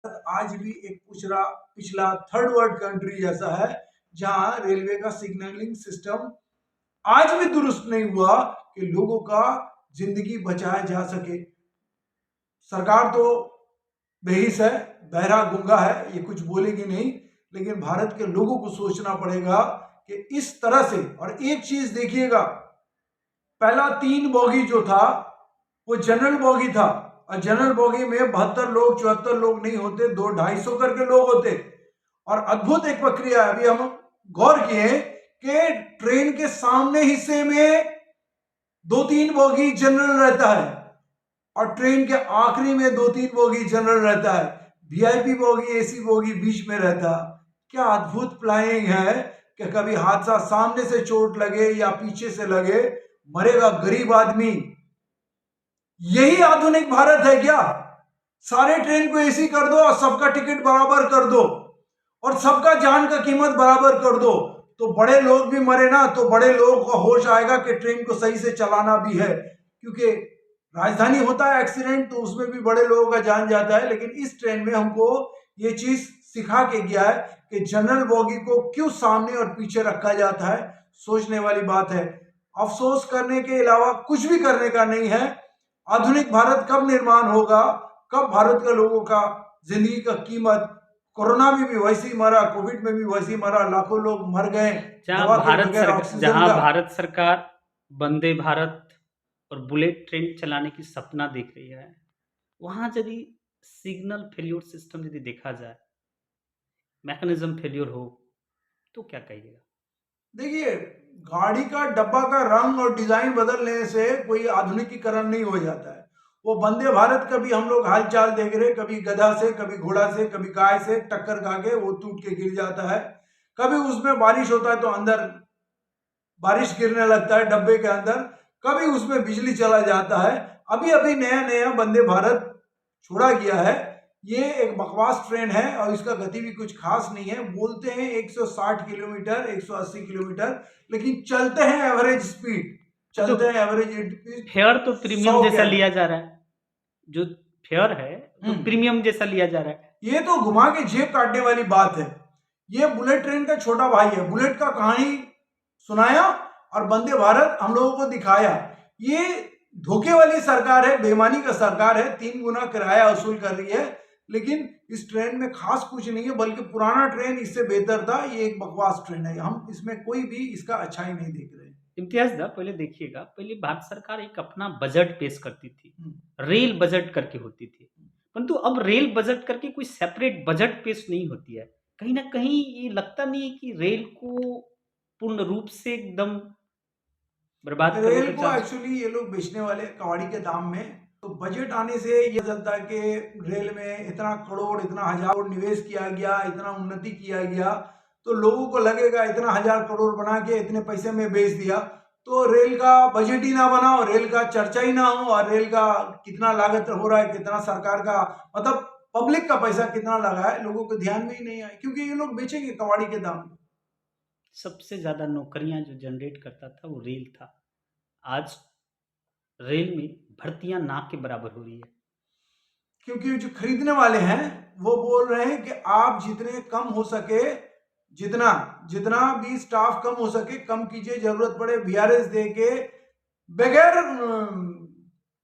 आज भी एक पिछला थर्ड वर्ल्ड कंट्री जैसा है, जहां रेलवे का सिग्नलिंग सिस्टम आज भी दुरुस्त नहीं हुआ कि लोगों का जिंदगी बचाया जा सके। सरकार तो बेहिस है, बहरा गूंगा है, ये कुछ बोलेगी नहीं, लेकिन भारत के लोगों को सोचना पड़ेगा कि इस तरह से। और एक चीज देखिएगा, पहला 3 बोगी जो था वो जनरल बोगी था, और जनरल बोगी में 72 लोग 74 लोग नहीं होते, 200-250 करके लोग होते। और अद्भुत एक प्रक्रिया, अभी हम गौर किए कि ट्रेन के सामने हिस्से में 2-3 बोगी जनरल रहता है, और ट्रेन के आखिरी में 2-3 बोगी जनरल रहता है। वीआईपी बोगी, एसी बोगी बीच में रहता। क्या अद्भुत प्लानिंग है कि कभी हादसा सामने से चोट लगे या पीछे से लगे, मरेगा गरीब आदमी। यही आधुनिक भारत है क्या? सारे ट्रेन को एसी कर दो और सबका टिकट बराबर कर दो, और सबका जान का कीमत बराबर कर दो, तो बड़े लोग भी मरे ना, तो बड़े लोगों को होश आएगा कि ट्रेन को सही से चलाना भी है। क्योंकि राजधानी होता है एक्सीडेंट, तो उसमें भी बड़े लोगों का जान जाता है, लेकिन इस ट्रेन में हमको ये चीज सिखा के गया है कि जनरल बोगी को क्यों सामने और पीछे रखा जाता है। सोचने वाली बात है। अफसोस करने के अलावा कुछ भी करने का नहीं है। आधुनिक भारत कब निर्माण होगा, कब भारत के लोगों का जिंदगी का कीमत, कोरोना में भी वैसे ही मरा, कोविड में भी वैसे ही मरा, लाखों लोग मर गए दवा के बगैर, ऑक्सीजन जहां का। भारत सरकार वंदे भारत और बुलेट ट्रेन चलाने की सपना देख रही है, वहां यदि सिग्नल फेल्योर सिस्टम यदि देखा जाए, मैकेनिज्म फेल्योर हो, तो क्या कहिएगा? देखिए, गाड़ी का डब्बा का रंग और डिजाइन बदलने से कोई आधुनिकीकरण नहीं हो जाता है। वो वंदे भारत का भी हम लोग हालचाल देख रहे, कभी गधा से, कभी घोड़ा से, कभी गाय से टक्कर खा के वो टूट के गिर जाता है। कभी उसमें बारिश होता है तो अंदर बारिश गिरने लगता है डब्बे के अंदर, कभी उसमें बिजली चला जाता है। अभी अभी नया नया वंदे भारत छोड़ा गया है। ये एक बकवास ट्रेन है और इसका गति भी कुछ खास नहीं है। बोलते हैं 160 किलोमीटर, 180 किलोमीटर, लेकिन चलते हैं एवरेज स्पीड, ये तो चलते हैं एवरेज स्पीड फेयर तो 100 प्रीमियम के जैसा लिया अंदर। जा रहा है। जो फेयर है तो प्रीमियम जैसा लिया जा रहा है। ये तो घुमा के जेब काटने वाली बात है। ये बुलेट ट्रेन का छोटा भाई है। बुलेट का कहानी सुनाया और वंदे भारत हम लोगों को दिखाया। ये धोखे वाली सरकार है, बेईमानी का सरकार है, 3 गुना किराया वसूल कर रही है। लेकिन इस ट्रेन में खास कुछ नहीं है, बल्कि पुराना ट्रेन इससे बेहतर था। ये एक बकवास ट्रेन है, हम इसमें कोई भी इसका अच्छाई नहीं देख रहे। इम्तियाज दा, पहले देखिएगा, पहले भारत सरकार एक अपना बजट पेश करती थी, हम्म। रेल बजट करके होती थी। परंतु अब रेल बजट करके कोई सेपरेट बजट पेश नहीं होती है। कहीं ना कहीं ये लगता नहीं है कि रेल को पूर्ण रूप से एकदम बर्बाद करने रेल का को चांस। एक्चुअली ये लोग बेचने वाले कबाड़ी के दाम में। तो बजट आने से ये चलता है कि रेल में इतना करोड़, इतना हजार करोड़ निवेश किया गया, इतना उन्नति किया गया, तो लोगों को लगेगा इतना हजार करोड़ बना के इतने पैसे में बेच दिया, तो रेल का बजट ही ना बना हो, रेल का चर्चा ही ना हो, और रेल का कितना लागत हो रहा है, कितना सरकार का, मतलब पब्लिक का पैसा कितना लगा है, लोगों को ध्यान में ही नहीं आए, क्योंकि ये लोग बेचेंगे कबाड़ी के दाम में। सबसे ज्यादा नौकरियां जो जनरेट करता था वो रेल था। आज रेल में भर्तियां ना के बराबर हो रही है। क्योंकि जो खरीदने वाले हैं वो बोल रहे हैं कि आप जितने कम हो सके, जितना जितना भी स्टाफ कम हो सके कम कीजिए, जरूरत पड़े वीआरएस दे के, बगैर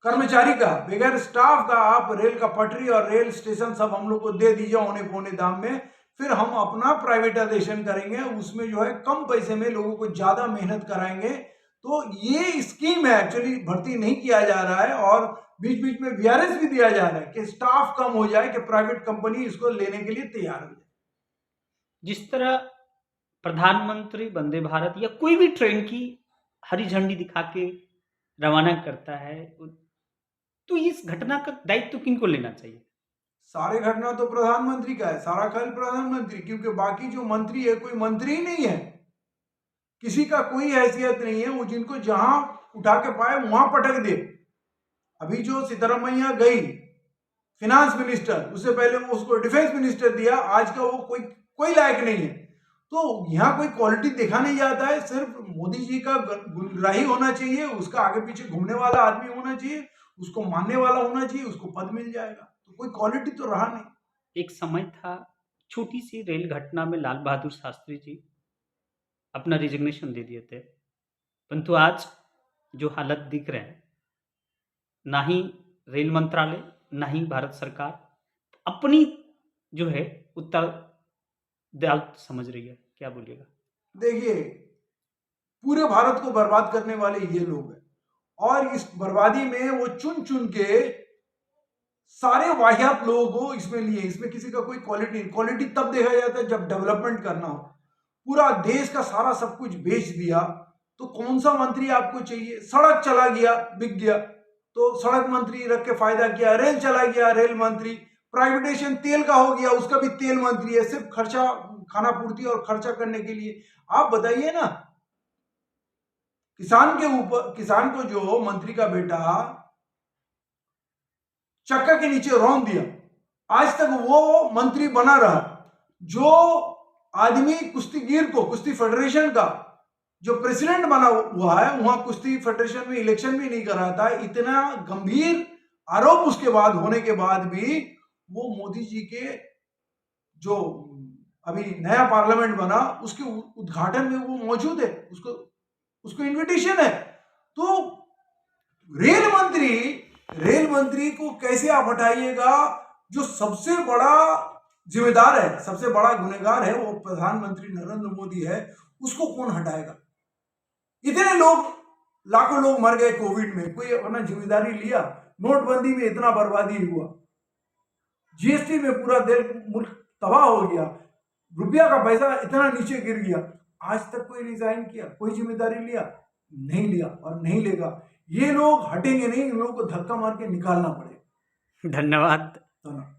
कर्मचारी का, बगैर स्टाफ का आप रेल का पटरी और रेल स्टेशन सब हम लोग को दे दीजिए औने पौने दाम में, फिर हम अपना प्राइवेटाइजेशन करेंगे, उसमें जो है कम पैसे में लोगों को ज्यादा मेहनत कराएंगे। तो ये स्कीम है, एक्चुअली भर्ती नहीं किया जा रहा है, और बीच बीच में वीआरएस भी दिया जा रहा है कि स्टाफ कम हो जाए, कि प्राइवेट कंपनी इसको लेने के लिए तैयार हो जाए। जिस तरह प्रधानमंत्री वंदे भारत या कोई भी ट्रेन की हरी झंडी दिखा के रवाना करता है, तो इस घटना का दायित्व किनको लेना चाहिए? सारे घटना तो प्रधानमंत्री का है, सारा ख्याल प्रधानमंत्री, क्योंकि बाकी जो मंत्री है कोई मंत्री ही नहीं है, किसी का कोई हैसियत नहीं है, वो जिनको जहां उठा के पाए वहां पटक दे। अभी जो सीतारमैया गई फिनांस मिनिस्टर, उससे पहले वो उसको डिफेंस मिनिस्टर दिया, आज का वो कोई कोई लायक नहीं है। तो यहाँ कोई क्वालिटी देखा नहीं जाता है, सिर्फ मोदी जी का गुलराही होना चाहिए, उसका आगे पीछे घूमने वाला आदमी होना चाहिए, उसको मानने वाला होना चाहिए, उसको पद मिल जाएगा। तो कोई क्वालिटी तो रहा नहीं। एक समय था, छोटी-सी रेल घटना में लाल बहादुर शास्त्री जी अपना रिज़िग्नेशन दे दिए थे। परंतु आज जो हालत दिख रहे हैं, ना ही रेल मंत्रालय, ना ही भारत सरकार अपनी जो है उत्तरदायित्व समझ रही है। क्या बोलिएगा? देखिए, पूरे भारत को बर्बाद करने वाले ये लोग हैं और इस बर्बादी में वो चुन-चुन के सारे वाहियात लोगों को इसमें लिए। इसमें किसी का कोई क्वालिटी तब देखा जाता है जब डेवलपमेंट करना हो। पूरा देश का सारा सब कुछ बेच दिया, तो कौन सा मंत्री आपको चाहिए? सड़क चला गया, बिक गया, तो सड़क मंत्री रख के फायदा किया। रेल चला गया, रेल मंत्री। प्राइवेटाइजेशन तेल का हो गया, उसका भी तेल मंत्री है, सिर्फ खर्चा, खाना पूर्ति और खर्चा करने के लिए। आप बताइए ना, किसान को जो मंत्री का बेटा चक्का के नीचे रौंद दिया, आज तक वो मंत्री बना रहा। जो आदमी कुश्तीगीर को, कुश्ती फेडरेशन का जो प्रेसिडेंट बना हुआ है, वहां कुश्ती फेडरेशन में इलेक्शन भी नहीं कराता। इतना गंभीर आरोप उसके बाद होने के बाद भी वो मोदी जी के जो अभी नया पार्लियामेंट बना उसके उद्घाटन में वो मौजूद है, उसको उसको इनविटेशन है। तो रेल मंत्री रेल मंत्री को कैसे आप हटाइएगा? जो सबसे बड़ा जिम्मेदार है, सबसे बड़ा गुनहगार है, वो प्रधानमंत्री नरेंद्र मोदी है, उसको कौन हटाएगा? इतने लोग, लाखों लोग मर गए कोविड में, कोई अपना जिम्मेदारी लिया? नोटबंदी में इतना बर्बादी हुआ, जीएसटी में पूरा देश मुल्क तबाह हो गया, रुपया का पैसा इतना नीचे गिर गया, आज तक कोई रिजाइन किया, कोई जिम्मेदारी लिया? नहीं लिया और नहीं लेगा। ये लोग हटेंगे नहीं, इन लोगों को धक्का मार के निकालना पड़ेगा। धन्यवाद। धन्यवाद।